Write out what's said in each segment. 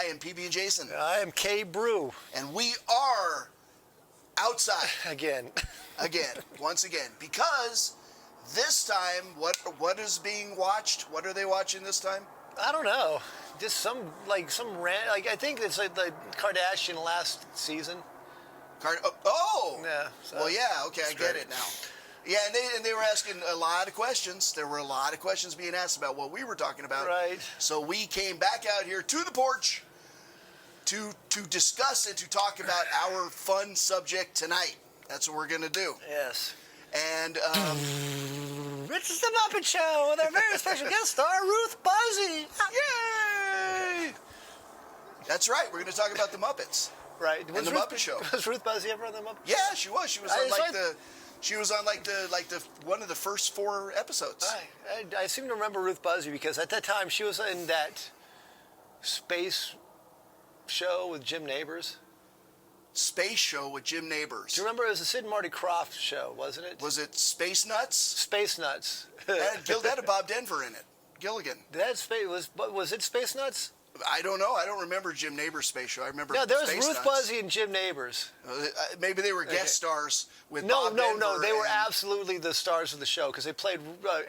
am PB and Jason. I am K Brew. And we are outside. Again. Once again. Because this time, what is being watched? What are they watching this time? I don't know. Just some rant. Like, I think it's like the Kardashian last season. Yeah. So well, yeah. Okay, I get it now. Yeah, and they were asking a lot of questions. There were a lot of questions being asked about what we were talking about. Right. So we came back out here to the porch to discuss and to talk about our fun subject tonight. That's what we're going to do. Yes. And it's the Muppet Show with our very special guest star, Ruth Buzzy. Yay! That's right. We're going to talk about the Muppets. Right. And the Muppet Show. Was Ruth Buzzy ever on the Muppet Show? Yeah, she was. She was on the one of the first 4 episodes. I seem to remember Ruth Buzzy because at that time she was in that space show with Jim Neighbors. Space show with Jim Neighbors. Do you remember it was a Sid and Marty Krofft show, wasn't it? Was it Space Nuts? Space Nuts. That had Bob Denver in it. Gilligan. Was it Space Nuts? I don't know. I don't remember Jim Neighbors' space show. I remember. No, there was Space Ruth Nuts. Buzzy and Jim Neighbors. Maybe they were guest stars with Bob Denver. No. They were absolutely the stars of the show because they played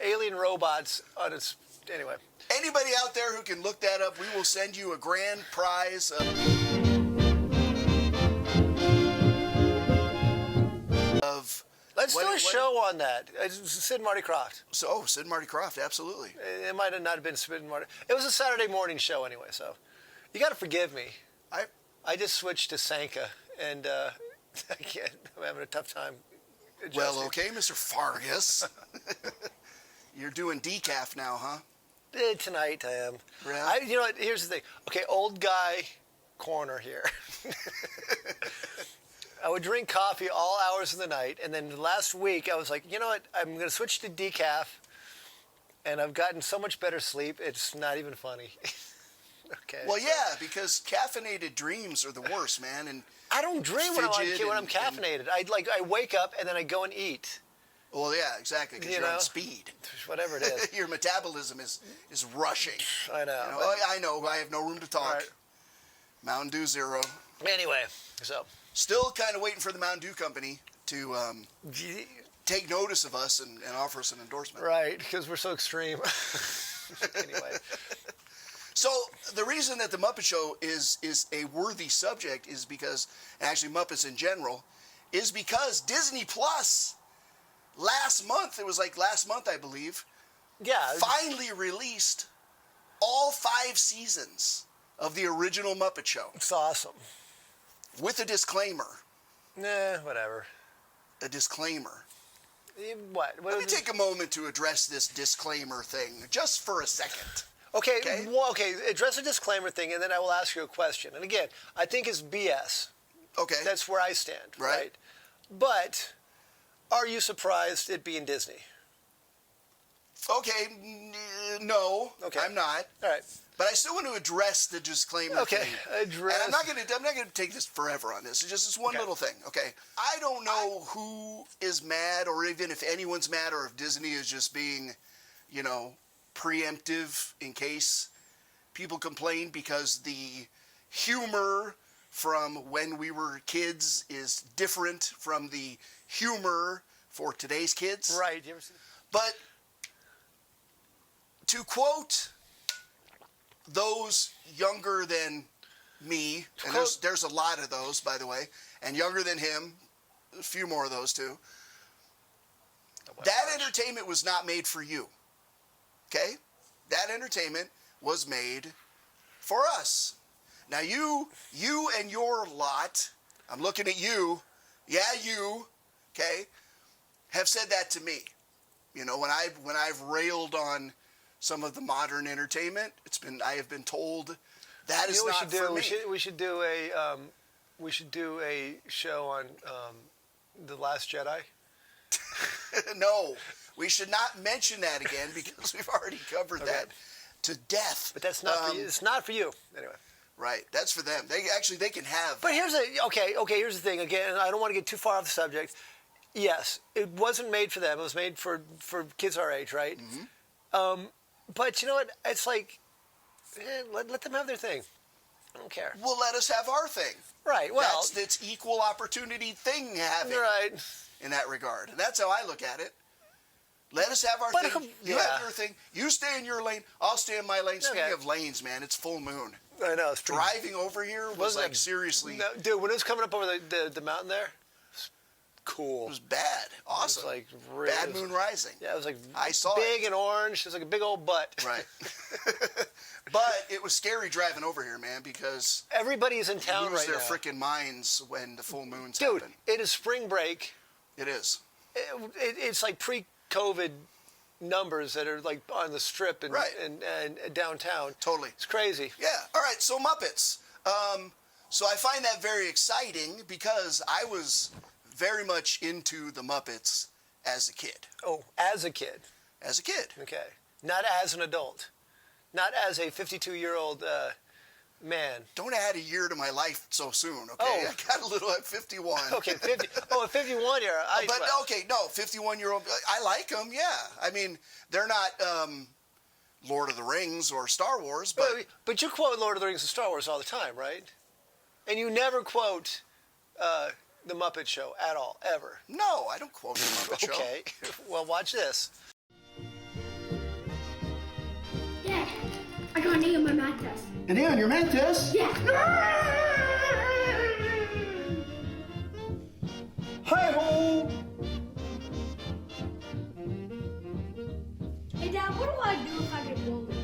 alien robots on its. Anyway. Anybody out there who can look that up, we will send you a grand prize. Let's do a show on that. Sid and Marty Krofft. Sid and Marty Krofft, absolutely. It might have not been Sid and Marty. It was a Saturday morning show anyway, so you got to forgive me. I just switched to Sanka, and I can't. I'm having a tough time adjusting. Well, okay, Mr. Fargus. You're doing decaf now, huh? Tonight I am. Really? You know what? Here's the thing. Okay, old guy corner here. I would drink coffee all hours of the night, and then last week I was like, you know what? I'm going to switch to decaf, and I've gotten so much better sleep. It's not even funny. Okay. Well, yeah, because caffeinated dreams are the worst, man. And I don't dream when I'm caffeinated. I wake up and then I go and eat. Well, yeah, exactly, because you're on speed. Whatever it is. Your metabolism is rushing. I know. I know. I have no room to talk. Right. Mountain Dew Zero. Anyway, so. Still kind of waiting for the Mountain Dew Company to take notice of us and offer us an endorsement. Right, because we're so extreme. Anyway. So the reason that the Muppet Show is a worthy subject is because, actually Muppets in general, is because Disney Plus last month I believe, finally released all 5 seasons of the original Muppet Show. It's awesome. With a disclaimer. Nah, whatever. A disclaimer. What? Let me take a moment to address this disclaimer thing, just for a second. Okay. Address a disclaimer thing, and then I will ask you a question. And again, I think it's BS. Okay. That's where I stand, right? But are you surprised it being Disney? Okay, no, okay. I'm not. All right. But I still want to address the disclaimer thing. Address. And I'm not going to take this forever on this. It's just one little thing, okay? I don't know who is mad, or even if anyone's mad, or if Disney is just being, preemptive in case people complain because the humor from when we were kids is different from the humor for today's kids. Right. You ever seen? But to quote those younger than me, and there's a lot of those, by the way, and younger than him, a few more of those too. That entertainment was not made for you. Okay? That entertainment was made for us. Now you and your lot, I'm looking at you, you, okay, have said that to me. When I've railed on some of the modern entertainment, I have been told that is not for me. We should do a show on The Last Jedi. No, we should not mention that again because we've already covered that to death. But that's not for you. It's not for you anyway. Right, that's for them. They can have. But here's here's the thing. Again, I don't want to get too far off the subject. Yes, it wasn't made for them. It was made for kids our age, right? Mm-hmm. But you know what? It's like, let them have their thing. I don't care. Well, let us have our thing. Right. Well, that's equal opportunity thing having. Right. In that regard, and that's how I look at it. Let us have our But thing. You have your thing. You stay in your lane. I'll stay in my lane. Speaking of lanes, man, it's full moon. I know. It's Driving over here was like seriously. No, dude, when it was coming up over the mountain there, it was cool. It was bad. Awesome. It was like really, bad moon rising. Yeah, it was like I saw big and orange. It was like a big old butt. Right. But it was scary driving over here, man, because everybody's in town lose right now. their freaking minds when the full moons Dude, happen. it is spring break. It is. It's like pre-COVID numbers that are like on the strip and, Right. and downtown. Totally. It's crazy. Yeah. All right. So Muppets. So I find that very exciting because I was very much into the Muppets as a kid. Oh, as a kid. As a kid. Okay. Not as an adult. Not as a 52-year-old man. Don't add a year to my life so soon, okay? Oh. I got a little at 51. Okay, 50. Oh, at 51 year. But okay, no, 51-year-old. I like them, yeah. I mean, they're not Lord of the Rings or Star Wars, But you quote Lord of the Rings and Star Wars all the time, right? And you never quote the Muppet Show at all, ever. No, I don't quote the Muppet Show. Okay. Well, watch this. Dad, I got an A on my math test. An A on your math test? Yeah. Hi-ho! Hey, Dad, what do I do if I get bullied?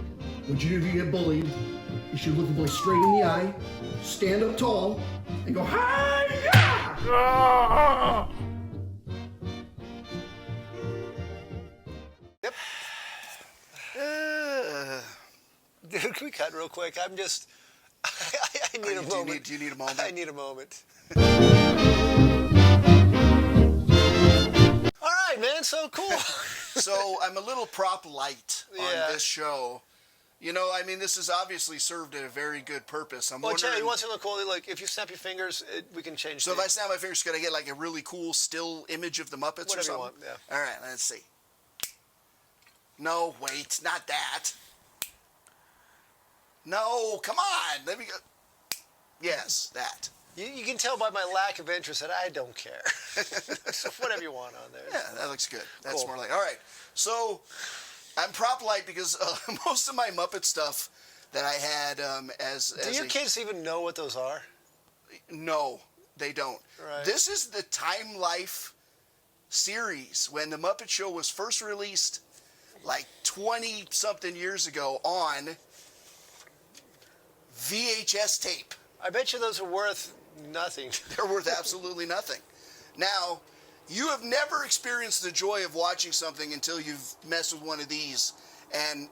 What you do if you get bullied, you should look the boy straight in the eye, stand up tall, and go, hi-ya! Yep. Dude, can we cut real quick? I'm just... I need a moment. Do you need a moment? I need a moment. All right, man, so cool. So I'm a little prop light Yeah. on this show. You know, I mean, this has obviously served a very good purpose. I'm Well, wondering... Chad, you want something cool? Like, if you snap your fingers, we can change So if the- I snap my fingers, could I get like a really cool still image of the Muppets Whatever or you something? want, yeah. All right, let's see. No, wait, not that. No, come on. Let me go. Yes, that. You can tell by my lack of interest that I don't care. So whatever you want on there. Yeah, that looks good. That's Cool. more like. All right. So I'm prop light because most of my Muppet stuff that I had as Do your kids even know what those are? No, they don't. Right. This is the Time Life series when the Muppet Show was first released like 20-something years ago on VHS tape. I bet you those are worth nothing. They're worth absolutely nothing. Now, you have never experienced the joy of watching something until you've messed with one of these and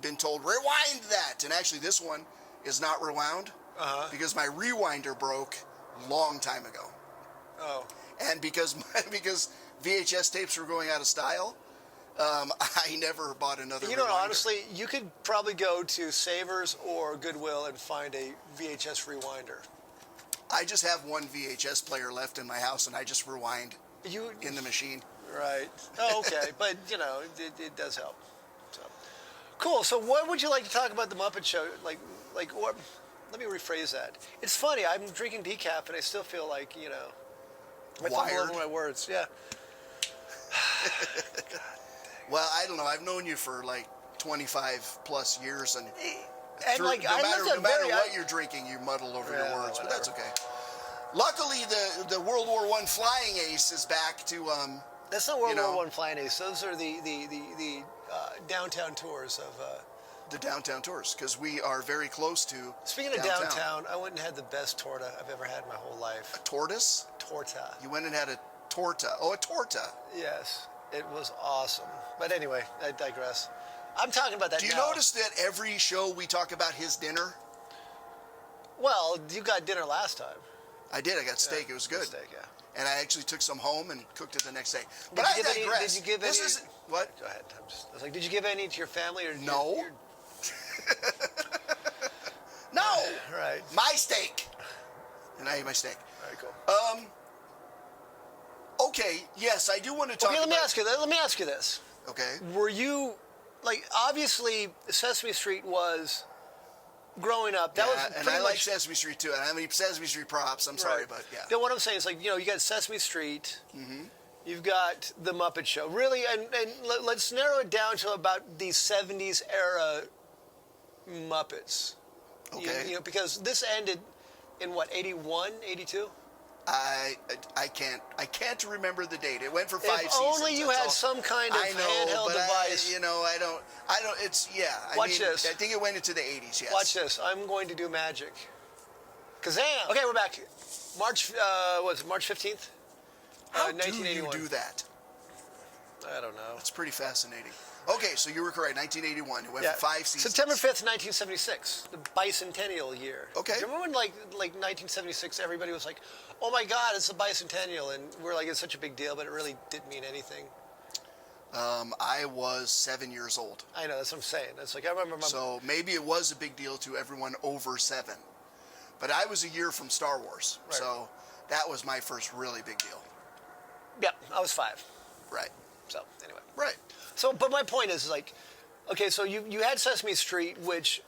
been told, rewind that. And actually, this one is not rewound because my rewinder broke long time ago. Oh. And because VHS tapes were going out of style, I never bought another You know, rewinder. honestly, you could probably go to Savers or Goodwill and find a VHS rewinder. I just have one VHS player left in my house, and I just rewind in the machine. Right. Oh, okay. But, you know, it does help. So. Cool. So what would you like to talk about the Muppet Show? Or, let me rephrase that. It's funny. I'm drinking decaf, and I still feel like, you know, I fumble Wired. over my words. Yeah. Well, I don't know. I've known you for like 25 plus years, and And no I matter lived a very... what you're drinking, you muddle over Yeah, your words, but that's whatever. okay. Luckily, the World War I flying ace is back to That's not World you know, War I flying ace. Those are the downtown tours of... the downtown tours because we are very close to. Speaking of downtown, I went and had the best torta I've ever had in my whole life. A tortoise? Torta. You went and had a torta. Oh, a torta. Yes, it was awesome. But anyway, I digress. I'm talking about that Do you now. notice that every show we talk about his dinner? Well, you got dinner last time. I did. I got steak. It was good. Steak, yeah. And I actually took some home and cooked it the next day. Did But you I give any- digress. did you give this any- is what? Go ahead. I was like, did you give any to your family or No. No. Right. My steak. And I ate my steak. All right, cool. Okay. Yes, I do want to talk. Okay, let me about, ask you. Let me ask you this. Okay. Were you like obviously Sesame Street was growing up. That was and pretty I like much. Sesame Street too. I don't have any Sesame Street props. I'm sorry, Right. but yeah. No, what I'm saying is like, you got Sesame Street. You've got the Muppet Show. Really, and let's narrow it down to about the 70s era Muppets. Okay. Because this ended in what, 81, 82? I can't remember the date. It went for 5 If seasons. only you that's had all. some kind of I know, handheld but device. I don't. It's Watch this. I think it went into the 80s. Yes. Watch this. I'm going to do magic. Kazam! Okay, we're back. March 15th? How do 1981. you do that? I don't know. It's pretty fascinating. Okay, so you were correct. 1981. It went for 5 seasons. September 5th, 1976, the bicentennial year. Okay. Do you remember when, like 1976, everybody was like, oh my God, it's the bicentennial. And we're like, it's such a big deal, but it really didn't mean anything. I was 7 years old. I know, that's what I'm saying. It's like, I remember my... So maybe it was a big deal to everyone over 7. But I was a year from Star Wars. Right. So that was my first really big deal. Yeah, I was 5. Right. So, anyway. Right. So, but my point is, like, okay, so you had Sesame Street, which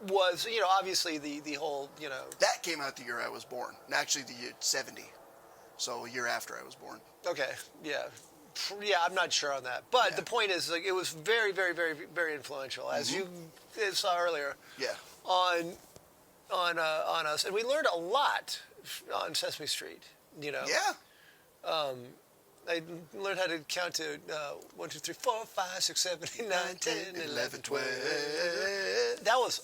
was, obviously the whole, That came out the year I was born. Actually, the year 70. So a year after I was born. Okay, yeah. Yeah, I'm not sure on that. But Yeah. the point is, like, it was very, very, very, very influential, as you saw earlier, Yeah. on us. And we learned a lot on Sesame Street, Yeah. I learned how to count to 1, 2, 3, 4, 5, 6, 7, 8, 9, 10, 11, 12. That was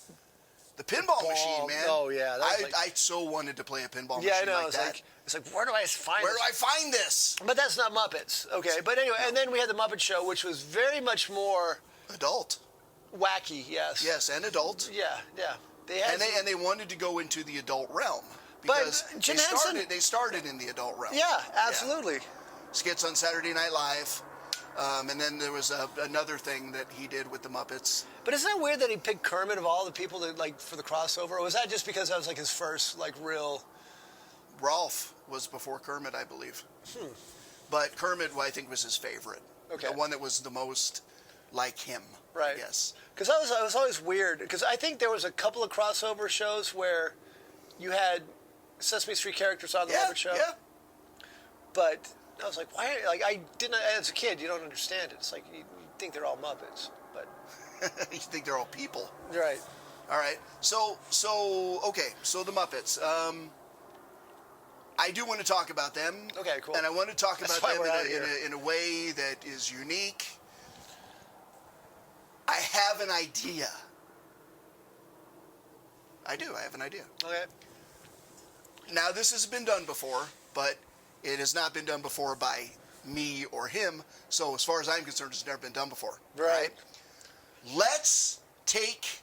The pinball machine, man. Oh, yeah. That was I so wanted to play a pinball yeah, I machine know. like that. It's like, where do I find Where this? do I find this? But that's not Muppets. Okay, but anyway, and then we had the Muppet Show, which was very much more Adult. wacky. Yes. Yes, and adult. Yeah. They had And they wanted to go into the adult realm. But Because Jim Henson- they started in the adult realm. Yeah, absolutely. Skits on Saturday Night Live. And then there was another thing that he did with the Muppets. But isn't that weird that he picked Kermit of all the people that for the crossover? Or was that just because that was like his first real? Ralph was before Kermit, I believe. But Kermit, I think, was his favorite. Okay. The one that was the most like him. Right. Yes. Because I was always weird. Because I think there was a couple of crossover shows where you had Sesame Street characters on the Muppet Show. Yeah. But I was like, why? Like, I didn't. As a kid, you don't understand it. It's like you think they're all Muppets, but You think they're all people. right. All right. So the Muppets. I do want to talk about them. Okay, cool. And I want to talk That's about why them we're out here. in a way that is unique. I have an idea. I do. I have an idea. Okay. Now, this has been done before, but it has not been done before by me or him. So, as far as I'm concerned, it's never been done before. Right. Let's take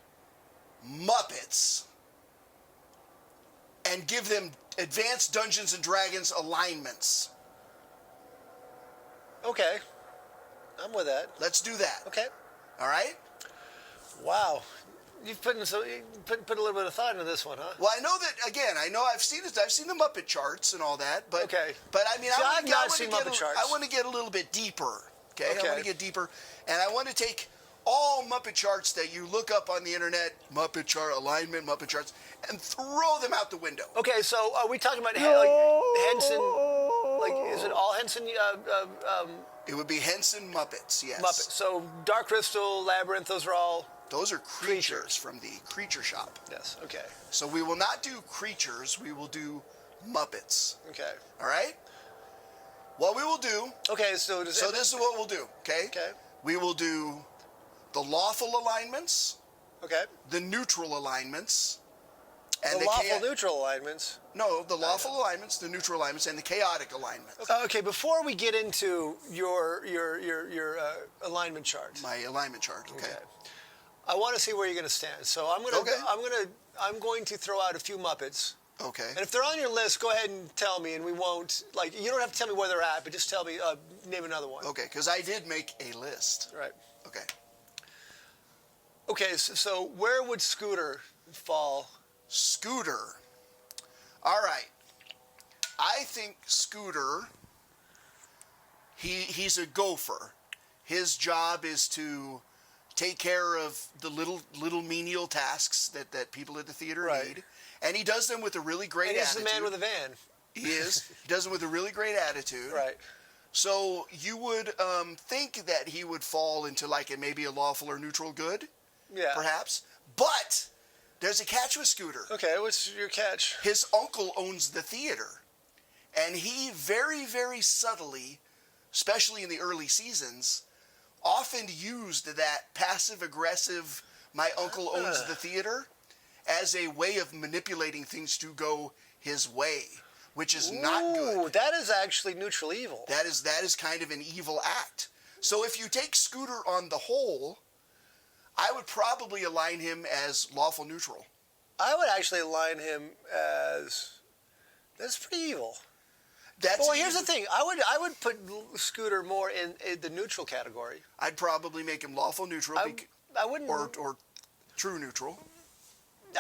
Muppets and give them advanced Dungeons and Dragons alignments. Okay. I'm with that. Let's do that. Okay. All right? Wow. You've put a little bit of thought into this one, huh? Well, I know that, again, I've seen it. I've seen the Muppet charts and all that. But, Okay. But I mean, See, I I've not seen Muppet charts. I want to get a little bit deeper. Okay? Okay. I want to get deeper. And I want to take all Muppet charts that you look up on the internet, Muppet chart alignment, Muppet charts, and throw them out the window. Okay, so are we talking about Henson? Like, is it all Henson It would be Henson Muppets, yes. Muppets? So Dark Crystal, Labyrinth, those are all. Those are creatures from the Creature Shop. Yes. Okay. So we will not do creatures, we will do Muppets. Okay. All right? What we will do, Okay. So this is what we'll do, okay? Okay. We will do the lawful alignments, Okay. the neutral alignments, and The lawful neutral alignments. No, the lawful alignments, the neutral alignments, and the chaotic alignments. Okay. Before we get into your alignment chart, My alignment chart, okay? I want to see where you're going to stand. So I'm going to throw out a few Muppets. Okay. And if they're on your list, go ahead and tell me, and we won't, you don't have to tell me where they're at, but just tell me, name another one. Okay, because I did make a list. Right. Okay. Okay, so where would Scooter fall? Scooter. All right. I think Scooter, he's a gopher. His job is to take care of the little menial tasks that people at the theater Right. need, and he does them with a really great And he's attitude. the man with a van. He is. He does them with a really great attitude. Right. So you would think that he would fall into like maybe a lawful or neutral good, Yeah. perhaps. But there's a catch with Scooter. Okay, what's your catch? His uncle owns the theater, and he very, very subtly, especially in the early seasons, often used that passive-aggressive, my uncle owns the theater, as a way of manipulating things to go his way, which is not good. Ooh, that is actually neutral evil. That is kind of an evil act. So if you take Scooter on the whole, I would probably align him as lawful neutral. I would actually align him as that's pretty evil. That's Well, here's the thing. I would put Scooter more in the neutral category. I'd probably make him lawful neutral I wouldn't. or true neutral.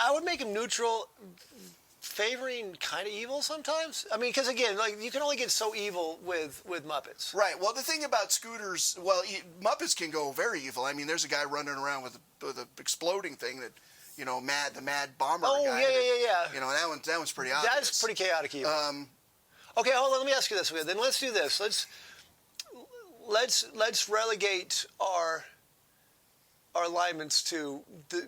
I would make him neutral, favoring kind of evil sometimes. I mean, because again, like you can only get so evil with Muppets. Right. Well, the thing about Scooters, Muppets can go very evil. I mean, there's a guy running around with a exploding thing that, you know, the mad bomber Oh, guy. yeah. You know, that one's pretty obvious. That's pretty chaotic evil. Okay, hold on. Let me ask you this. Then let's do this. Let's relegate our alignments to the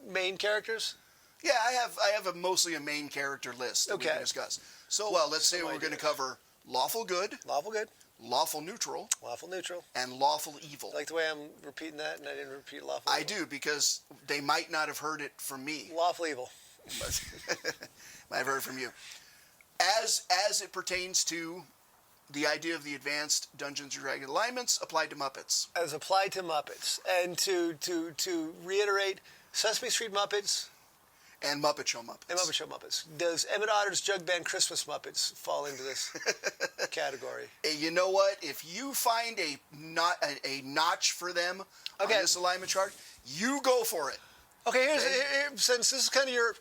main characters. Yeah, I have mostly a main character list that we can Okay. discuss. So, well, let's say we're going to cover lawful good, Lawful good, lawful neutral, lawful neutral. and lawful evil. Like the way I'm repeating that, and I didn't repeat lawful. I evil. do, because they might not have heard it from me. Lawful evil. But might have heard it from you. As it pertains to the idea of the advanced Dungeons & Dragons alignments applied to Muppets. As applied to Muppets, and to reiterate, Sesame Street Muppets And Muppet Show Muppets. and Muppet Show Muppets. Does Emmett Otter's Jug Band Christmas Muppets fall into this category? You know what? If you find a notch for them on Okay. this alignment chart, you go for it. Okay, since this is kind of your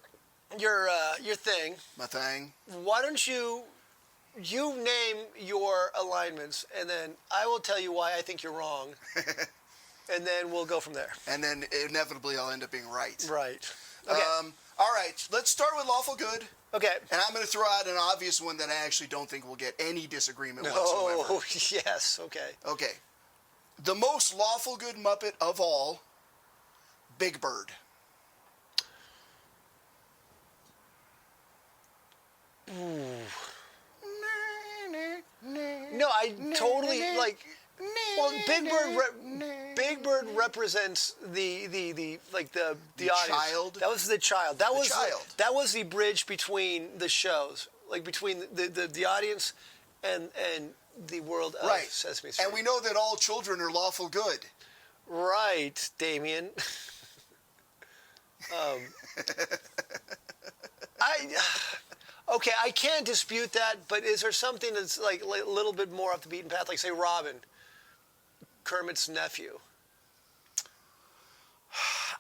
thing, My thing. why don't you name your alignments, and then I will tell you why I think you're wrong, and then we'll go from there. And then inevitably I'll end up being right. Right. Okay. All right, let's start with lawful good. Okay. And I'm going to throw out an obvious one that I actually don't think will get any disagreement whatsoever. Oh, yes. Okay. Okay. The most lawful good Muppet of all, Big Bird. No, I totally like. Well, Big Bird represents the audience. child? That was the child. child. That was the bridge between the shows, like between the audience and the world of Right. Sesame Street. And we know that all children are lawful good. Right, Damien. Okay, I can't dispute that, but is there something that's like a little bit more off the beaten path, like say Robin, Kermit's nephew?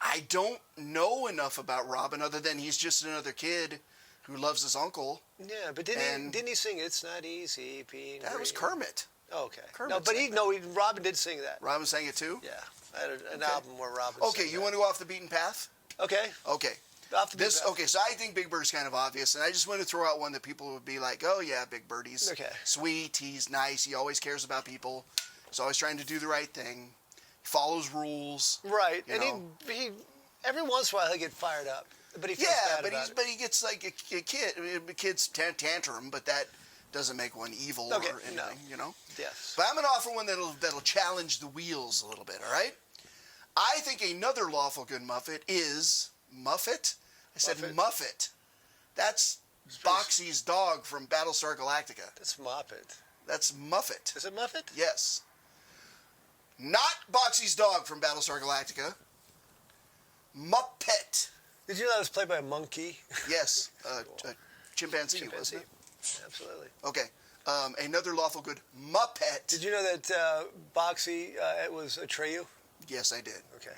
I don't know enough about Robin other than he's just another kid who loves his uncle. Yeah, but And- didn't he sing "It's Not Easy Being"? That was Green"? Kermit. Oh, okay. Kermit No, but sang Robin did sing that. Robin sang it too? Yeah, I had an album where Robin. Okay, sang you that. want to go off the beaten path? Okay. Okay. Off the beaten path. Okay, so I think Big Bird's kind of obvious, and I just want to throw out one that people would be like, oh yeah, Big Bird, he's Okay. sweet, he's nice, he always cares about people, he's always trying to do the right thing, he follows rules. Right, you and know. he every once in a while he'll get fired up, but he feels Yeah, bad but about it. he gets like a kid. I mean, a kid's tantrum, but that doesn't make one evil Okay, or anything, no. you know. Yes. But I'm gonna offer one that'll challenge the wheels a little bit. All right. I think another lawful good Muppet is Muffet. I said Muffet. Muffet. That's Boxy's dog from Battlestar Galactica. That's Muppet. That's Muffet. Is it Muffet? Yes. Not Boxy's dog from Battlestar Galactica. Muppet. Did you know that was played by a monkey? Yes. A chimpanzee, wasn't it? Absolutely. Okay. Another lawful good Muppet. Did you know that Boxy it was Atreyu? Yes, I did. Okay.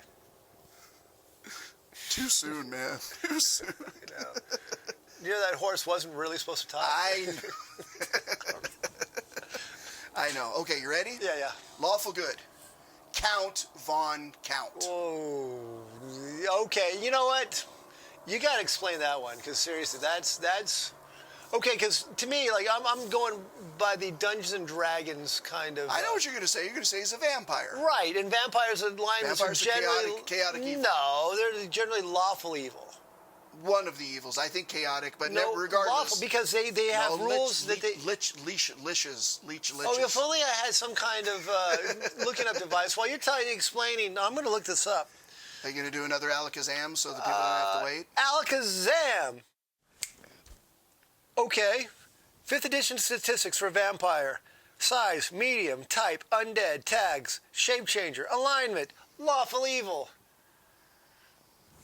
Too soon, man. Too soon. You know. You know that horse wasn't really supposed to talk? I know. Okay, you ready? Yeah. Lawful good. Count Von Count. Oh, okay. You know what? You got to explain that one, because seriously, that's okay. Because to me, like I'm going by the Dungeons and Dragons kind of. I know what you're going to say. You're going to say he's a vampire. Right, and vampires are lions are Vampires are generally chaotic evil. No, they're generally lawful evil. One of the evils. I think chaotic, but No, regardless. lawful, because they have rules that they. Leeches. Oh, if only I had some kind of looking up device. While you're explaining, I'm going to look this up. Are you going to do another Alakazam so the people don't have to wait? Alakazam. Okay. 5th edition statistics for vampire. Size, medium, type, undead, tags, shape changer, alignment, lawful evil.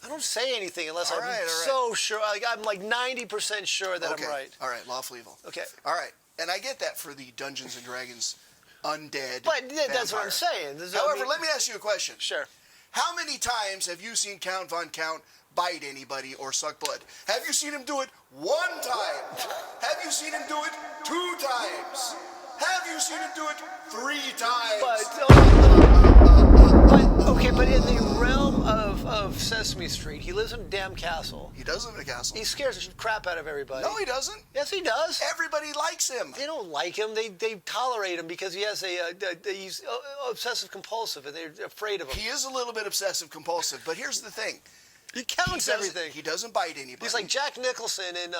I don't say anything unless All I'm right. so sure. I'm like 90% sure that Okay. I'm right. All right, lawful evil. Okay. All right, and I get that for the Dungeons and Dragons undead. But that's what vampire. I'm saying. However, let me ask you a question. Sure. How many times have you seen Count Von Count bite anybody or suck blood? Have you seen him do it 1 time? Have you seen him do it 2 times? Have you seen him do it 3 times? But in the realm of Sesame Street, he lives in a damn castle. He does live in a castle. He scares the crap out of everybody. No, he doesn't. Yes, he does. Everybody likes him. They don't like him. They tolerate him because he has he's obsessive compulsive, and they're afraid of him. He is a little bit obsessive compulsive, but here's the thing. He counts everything. He doesn't bite anybody. He's like Jack Nicholson in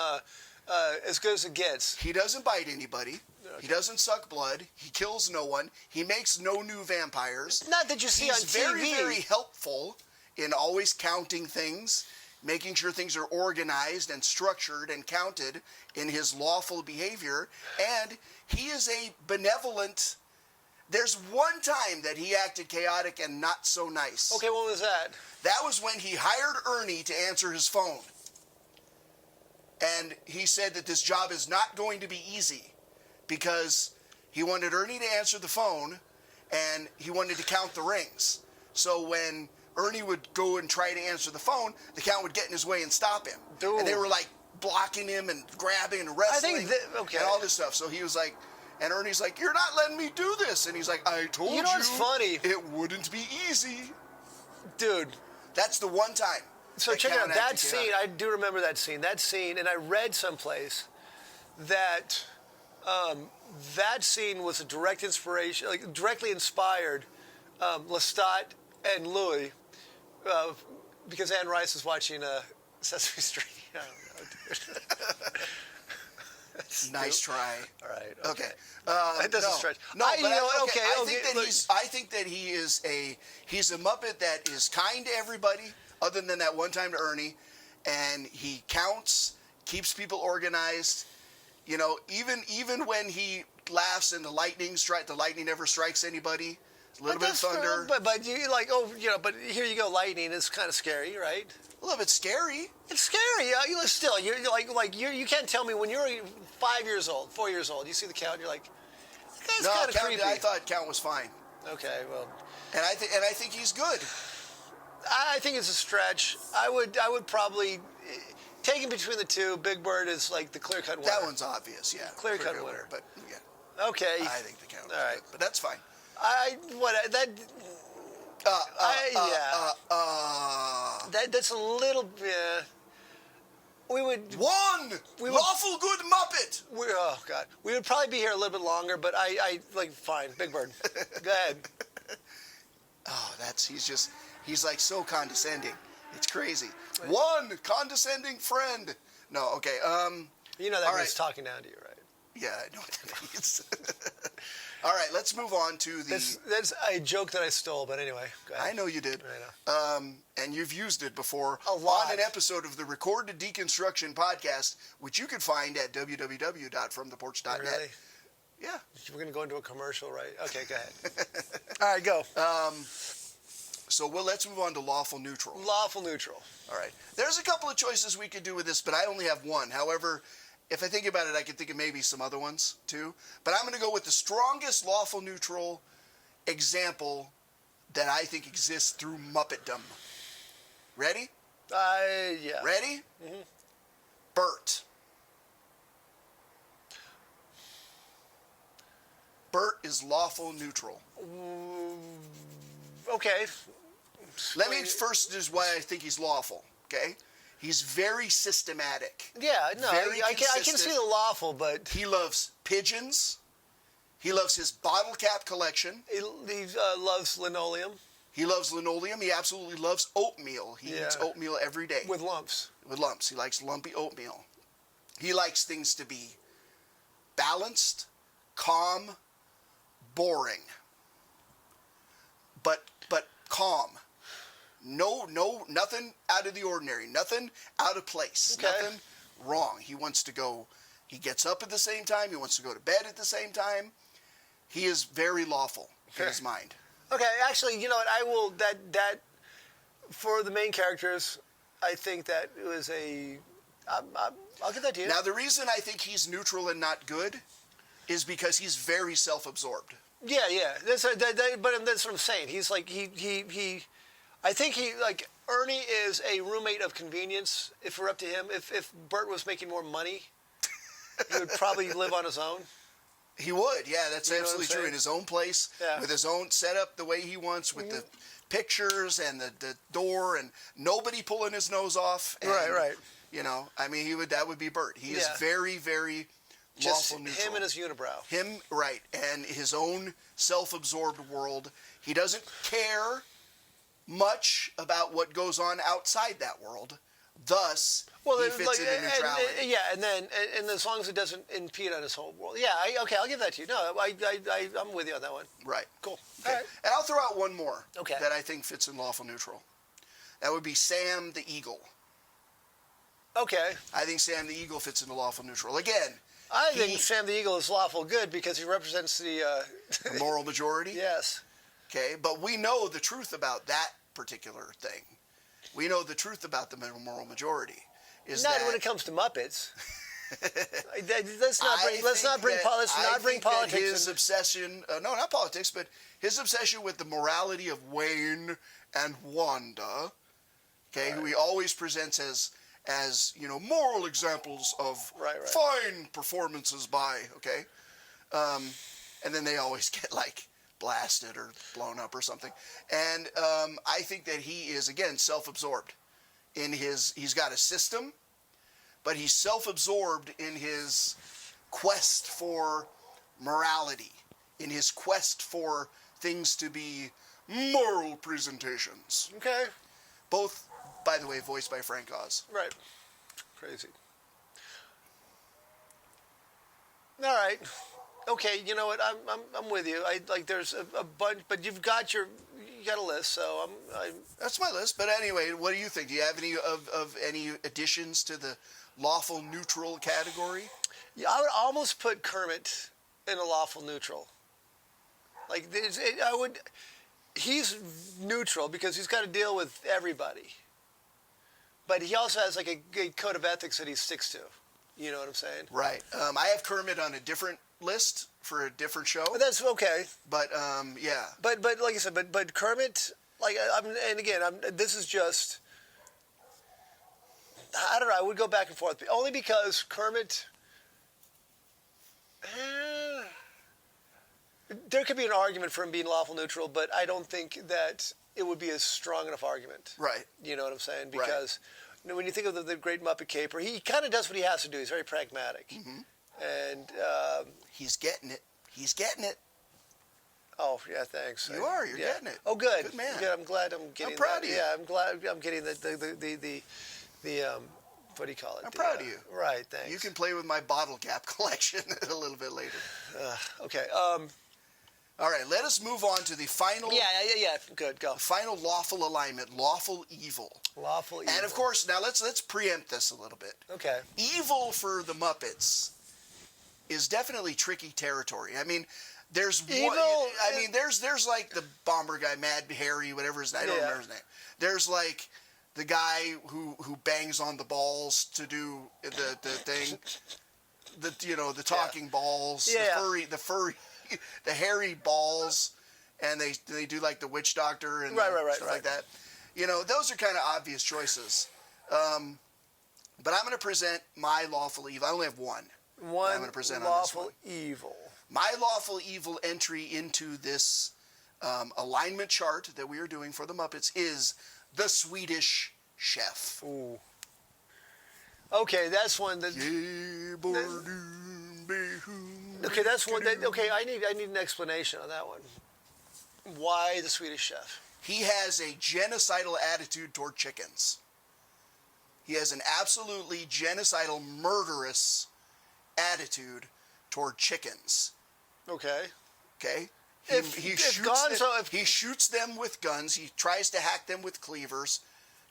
As Good as It Gets. He doesn't bite anybody. Okay. He doesn't suck blood. He kills no one. He makes no new vampires. Not that you see on TV. He's very, very helpful in always counting things, making sure things are organized and structured and counted in his lawful behavior. And he is a benevolent. There's one time that he acted chaotic and not so nice. Okay, what was that? That was when he hired Ernie to answer his phone. And he said that this job is not going to be easy because he wanted Ernie to answer the phone and he wanted to count the rings. So when Ernie would go and try to answer the phone, the count would get in his way and stop him. Dude. And they were like blocking him and grabbing and wrestling okay. and all this stuff. So he was like, and Ernie's like, "You're not letting me do this." And he's like, "I told you, You know what's funny? It wouldn't be easy." Dude. That's the one time. So check it out. Count That acted scene, chaotic. I do remember that scene. That scene, and I read someplace that that scene was a direct inspiration, like directly inspired Lestat and Louis, because Anne Rice was watching Sesame Street. I don't know, dude. Nice try. All right. Okay. It doesn't no, stretch. No, I, but you know, I, okay. I think that he is he's a Muppet that is kind to everybody, other than that one time to Ernie, and he counts, keeps people organized. You know, even when he laughs and the lightning never strikes anybody. A little bit of thunder. But you like, but here you go, lightning is kind of scary, right? A little bit scary. It's scary. Still, you're you can't tell me when you're 5 years old, 4 years old, you see the count, you're like, that's kind of creepy. I thought Count was fine. Okay, well, and I think he's good. I think it's a stretch. I would probably take him between the two. Big Bird is like the clear-cut winner. That one's obvious, yeah. Clear-cut winner. But yeah. Okay. I think the Count. All right, but that's fine. That's a little. Yeah. We would. Lawful good Muppet. Oh God, we would probably be here a little bit longer, but I like fine. Big Bird, go ahead. Oh, he's like so condescending. It's crazy. One condescending friend. No, okay. You know that all means right. talking down to you, right? Yeah, I know what that means. All right, let's move on to the. That's a joke that I stole, but anyway. Go ahead. I know you did. I know. And you've used it before A lot. on an episode of the Recorded Deconstruction podcast, which you can find at www.fromtheporch.net. Really? Yeah. We're going to go into a commercial, right? Okay, go ahead. All right, go. So let's move on to Lawful Neutral. Lawful Neutral. All right. There's a couple of choices we could do with this, but I only have one. However, if I think about it, I can think of maybe some other ones too. But I'm going to go with the strongest Lawful Neutral example that I think exists through Muppetdom. Ready? Yeah. Ready? Mm-hmm. Bert. Bert is Lawful Neutral. Okay. Let me first is why I think he's lawful. Okay, he's very systematic. Yeah, no, Very I can see consistent. the lawful, but He loves pigeons. He loves his bottle cap collection. he loves linoleum He loves linoleum. He absolutely loves oatmeal. He eats Yeah. oatmeal every day. with lumps. With lumps. He likes lumpy oatmeal. He likes things to be balanced, calm, boring. But calm. No, nothing out of the ordinary. Nothing out of place. Okay. Nothing wrong. He gets up at the same time. He wants to go to bed at the same time. He is very lawful in his mind. Okay, actually, you know what? I will that for the main characters, I think that it was I'll give that to you. Now, the reason I think he's neutral and not good is because he's very self-absorbed. Yeah. But that's what I'm saying. He's like he. I think like Ernie is a roommate of convenience. If we're up to him, if Bert was making more money, he would probably live on his own. He would, yeah, that's You know what I'm absolutely true. saying? In his own place, Yeah. with his own setup the way he wants, with the pictures and the door, and nobody pulling his nose off. And, Right. You know, I mean, that would be Bert. He is Yeah. very, very Just lawful neutral. him and his unibrow. Him, right, and his own self-absorbed world. He doesn't care much about what goes on outside that world. Thus, he fits into neutrality. And as long as it doesn't impede on his whole world. Yeah, okay, I'll give that to you. No, I'm with you on that one. Right. Cool. Okay. All right. And I'll throw out one more Okay. that I think fits in lawful neutral. That would be Sam the Eagle. Okay. I think Sam the Eagle fits into lawful neutral. Again, I think Sam the Eagle is lawful good because he represents the. the moral majority. Yes. Okay, but we know the truth about that particular thing. We know the truth about the moral majority. Not when it comes to Muppets. Let's not bring politics. His obsession, no, not politics, but his obsession with the morality of Wayne and Wanda, okay, who he always presents as moral examples of fine performances by, okay, and then they always get like blasted or blown up or something. And I think that he is, again, self-absorbed in he's got a system, but he's self-absorbed in his quest for morality, in his quest for things to be moral presentations. Okay. Both, by the way, voiced by Frank Oz. Right. Crazy. All right. Okay, you know what? I'm with you. There's a bunch, but you got a list, so I'm. That's my list. But anyway, what do you think? Do you have any of any additions to the lawful neutral category? Yeah, I would almost put Kermit in a lawful neutral. He's neutral because he's got to deal with everybody, but he also has like a code of ethics that he sticks to. You know what I'm saying? Right. I have Kermit on a different list for a different show. But that's okay. But yeah. But like I said, but Kermit, this is just. I don't know. I would go back and forth only because Kermit. There could be an argument for him being lawful neutral, but I don't think that it would be a strong enough argument. Right. You know what I'm saying? Because when you think of the Great Muppet Caper, he kind of does what he has to do. He's very pragmatic. Mm-hmm. And he's getting it. He's getting it. Oh yeah, thanks. You're getting it. Oh, good. Good man. Good. I'm glad I'm getting. I'm proud that. of you. Yeah, I'm glad I'm getting the what do you call it? I'm proud of you. Right. Thanks. You can play with my bottle cap collection a little bit later. Okay. All right. Let us move on to the final. Yeah. Good. Go. Final lawful alignment, lawful evil. Lawful evil. And of course, now let's preempt this a little bit. Okay. Evil for the Muppets is definitely tricky territory. I mean, there's there's like the bomber guy, Mad Harry, whatever his name. I don't remember his name. There's like the guy who bangs on the balls to do the thing. The talking balls, the furry, the hairy balls, and they do like the witch doctor and stuff like that. Those are kind of obvious choices. But I'm going to present my lawful evil. I only have one. I'm going to present on this one. Lawful evil. My lawful evil entry into this alignment chart that we are doing for the Muppets is the Swedish Chef. Ooh. Okay, that's one that. Okay, that's one that. Okay, I need an explanation on that one. Why the Swedish Chef? He has a genocidal attitude toward chickens. He has an absolutely genocidal, murderous attitude toward chickens. Okay. Okay? He shoots them with guns. He tries to hack them with cleavers.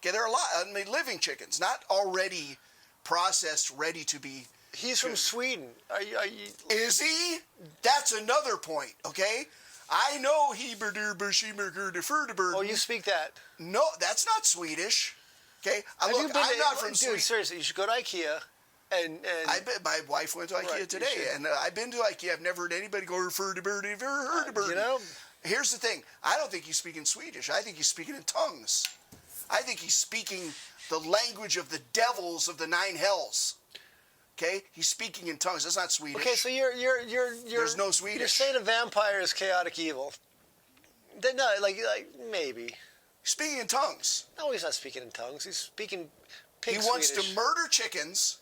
Okay, there are a lot. I mean, living chickens, not already processed, ready to be. He's from Sweden. Are you? Is he? That's another point. Okay, I know Oh, you speak that? No, that's not Swedish. Okay, Have you been I'm not from Sweden. Dude, seriously, you should go to IKEA. And my wife went to IKEA Right, today, and I've been to IKEA. I've never heard anybody go refer to birdie, ever heard of birdie. You know, Here's the thing. I don't think he's speaking Swedish. I think he's speaking in tongues. I think he's speaking the language of the devils of the nine hells. Okay, he's speaking in tongues. That's not Swedish. okay, so you're There's no Swedish. You're saying a vampire is chaotic evil. Then no, like maybe. Speaking in tongues. No, he's not speaking in tongues. He's speaking pig He wants Swedish. to murder chickens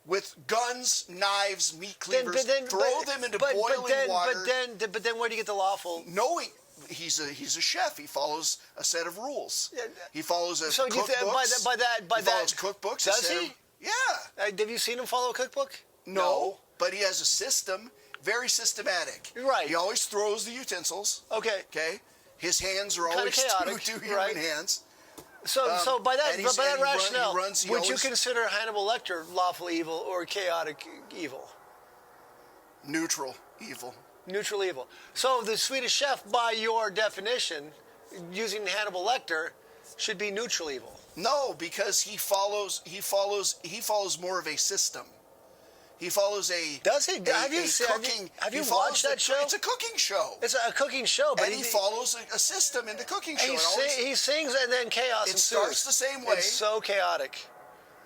with guns, knives, meat cleavers, throw them into boiling water. But then where do you get the lawful? Knowing he's a chef, he follows a set of rules. Yeah, He follows a So do you cookbooks. think by He follows cookbooks. a Does set he? of- yeah. Have you seen him follow a cookbook? No, but he has a system, very systematic. Right. He always throws the utensils. Okay. Okay. His hands are Kinda always chaotic, two human right? hands. So by that and he's- and he rationale, runs- he would you always- consider Hannibal Lecter lawful evil or chaotic evil? Neutral evil. Neutral evil. So the Swedish Chef, by your definition, using Hannibal Lecter, should be neutral evil. No, because he follows more of a system. He follows a Does he? Have you he follows watched the- that show? It's a cooking show. It's a cooking show, but And he follows a system in the cooking show. he sings and then chaos It ensues. starts the same way. It's so chaotic.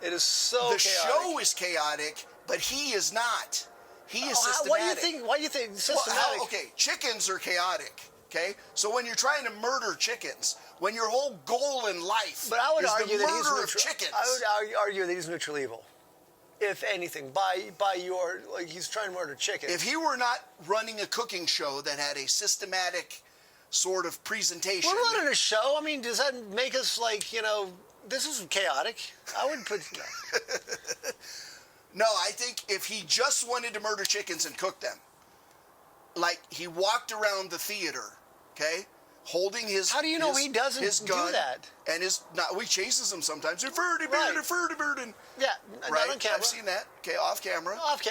It is so The chaotic. show is chaotic, but he is not. He is systematic. Why do you think systematic? Okay, chickens are chaotic. Okay, so when you're trying to murder chickens, when your whole goal in life But I would is argue the that he's murder neutral. of chickens, I would argue that he's neutral evil, if anything. By your he's trying to murder chickens. if he were not running a cooking show that had a systematic sort of presentation, We're running a show. I mean, does that make us this is chaotic? I would put. No, I think if he just wanted to murder chickens and cook them, like he walked around the theater, okay, holding his How do you know he doesn't his gun do that? And we chases him sometimes. Right. Yeah, Yeah, right. not on camera. I've seen that. Okay, off camera. Off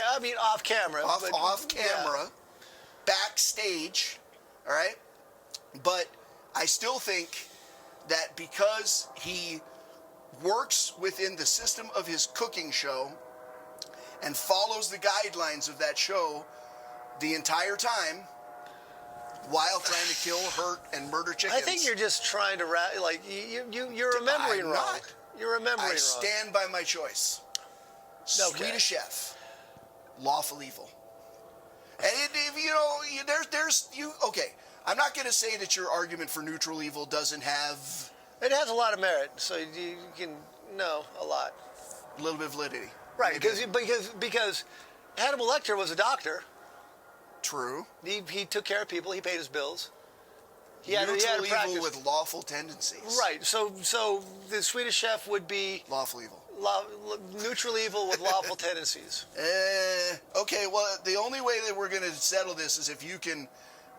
camera. Off camera, backstage, all right? But I still think that because he works within the system of his cooking show and follows the guidelines of that show the entire time while trying to kill, hurt, and murder chickens. I think you're just trying to you're remembering I'm wrong. not. You're remembering I wrong. stand by my choice. Okay. Swedish Chef, lawful evil. And okay. I'm not going to say that your argument for neutral evil doesn't have It has a lot of merit, so you can know a lot. a little bit of validity. Right, Maybe. because Hannibal Lecter was a doctor. True. He took care of people. He paid his bills. He had Neutral a practice. evil with lawful tendencies. Right. So the Swedish Chef would be Lawful evil. neutral evil with lawful tendencies. Okay, well, the only way that we're going to settle this is if you can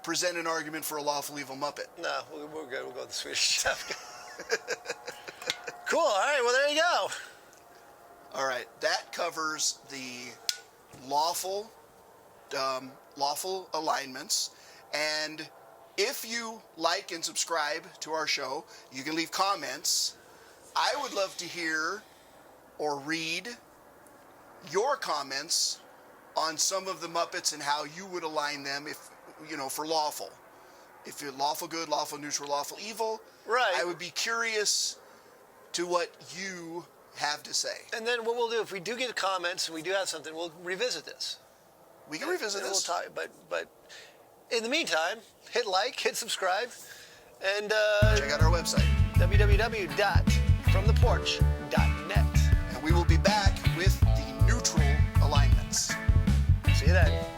present an argument for a lawful evil Muppet. No, we're good. We'll go with the Swedish Chef. Cool. All right. Well, there you go. All right, that covers the lawful alignments. And if you like and subscribe to our show, you can leave comments. I would love to hear or read your comments on some of the Muppets and how you would align them for lawful. If you're lawful good, lawful neutral, lawful evil. Right. I would be curious to what you have to say. And then what we'll do, if we do get comments and we do have something, we'll revisit this. We can revisit And this. We'll talk, but In the meantime, hit like, hit subscribe, and Check out our website. www.fromtheporch.net. And we will be back with the neutral alignments. See you then.